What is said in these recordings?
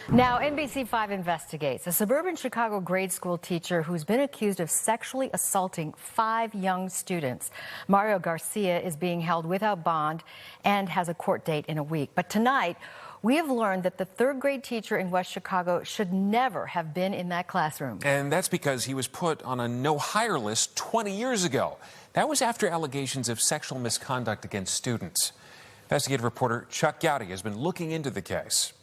Now, NBC5 investigates a suburban Chicago grade school teacher who's been accused of sexually assaulting 5 young students. Mario Garcia is being held without bond and has a court date in a week. But tonight, we have learned that the 3rd grade teacher in West Chicago should never have been in that classroom. And that's because he was put on a no-hire list 20 years ago. That was after allegations of sexual misconduct against students. Investigative reporter Chuck Goudie has been looking into the case.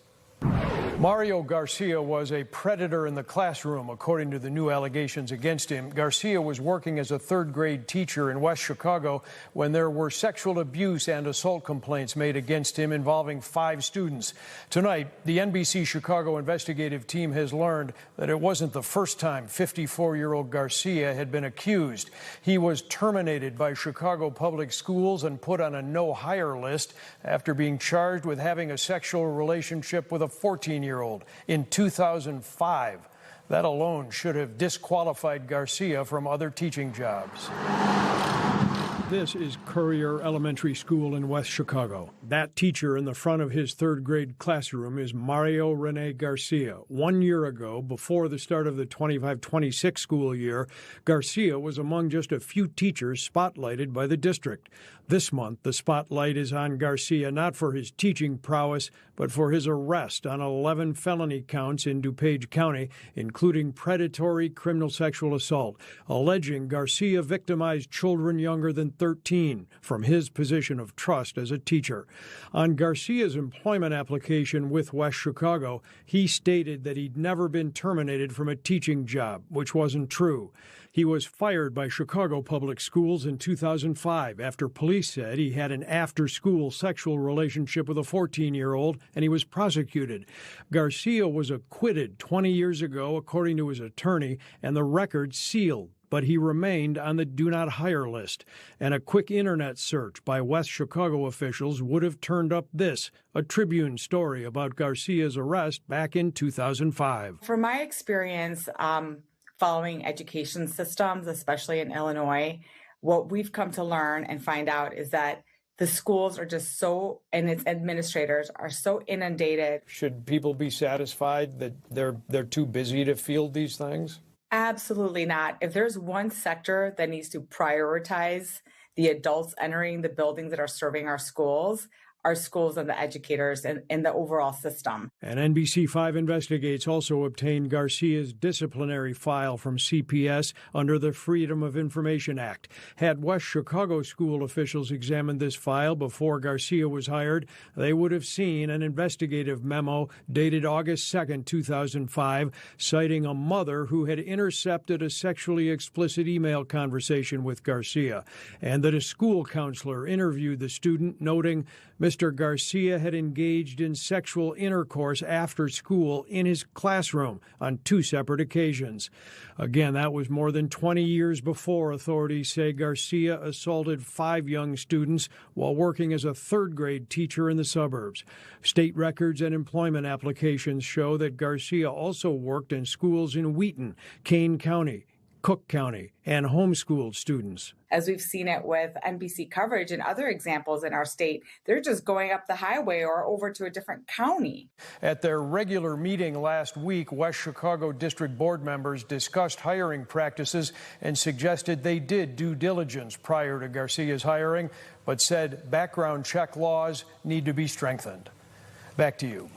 Mario Garcia was a predator in the classroom, according to the new allegations against him. Garcia was working as a 3rd grade teacher in West Chicago when there were sexual abuse and assault complaints made against him involving 5 students. Tonight, the NBC Chicago investigative team has learned that it wasn't the first time 54-year-old Garcia had been accused. He was terminated by Chicago Public Schools and put on a no-hire list after being charged with having a sexual relationship with a 14-year-old in 2005. That alone should have disqualified Garcia from other teaching jobs. This is Currier Elementary School in West Chicago. That teacher in the front of his 3rd grade classroom is Mario Rene Garcia. 1 year ago, before the start of the 25-26 school year, Garcia was among just a few teachers spotlighted by the district. This month, the spotlight is on Garcia not for his teaching prowess, but for his arrest on 11 felony counts in DuPage County, including predatory criminal sexual assault, alleging Garcia victimized children younger than 13 from his position of trust as a teacher. On Garcia's employment application with West Chicago, he stated that he'd never been terminated from a teaching job, which wasn't true. He was fired by Chicago Public Schools in 2005 after police said he had an after-school sexual relationship with a 14-year-old, and he was prosecuted. Garcia was acquitted 20 years ago, according to his attorney, and the record sealed. But he remained on the do-not-hire list. And a quick internet search by West Chicago officials would have turned up this, a Tribune story about Garcia's arrest back in 2005. From my experience following education systems, especially in Illinois, what we've come to learn and find out is that the schools are just so, and its administrators are so inundated. Should people be satisfied that they're too busy to field these things? Absolutely not. If there's one sector that needs to prioritize the adults entering the buildings that are serving our schools and the educators and the overall system. And NBC5 Investigates also obtained Garcia's disciplinary file from CPS under the Freedom of Information Act. Had West Chicago school officials examined this file before Garcia was hired, they would have seen an investigative memo dated August 2nd, 2005, citing a mother who had intercepted a sexually explicit email conversation with Garcia, and that a school counselor interviewed the student, noting Mr. Garcia had engaged in sexual intercourse after school in his classroom on 2 separate occasions. Again, that was more than 20 years before authorities say Garcia assaulted 5 young students while working as a 3rd grade teacher in the suburbs. State records and employment applications show that Garcia also worked in schools in Wheaton, Kane County, Cook County, and homeschooled students. As we've seen it with NBC coverage and other examples in our state, they're just going up the highway or over to a different county. At their regular meeting last week, West Chicago District Board members discussed hiring practices and suggested they did due diligence prior to Garcia's hiring, but said background check laws need to be strengthened. Back to you.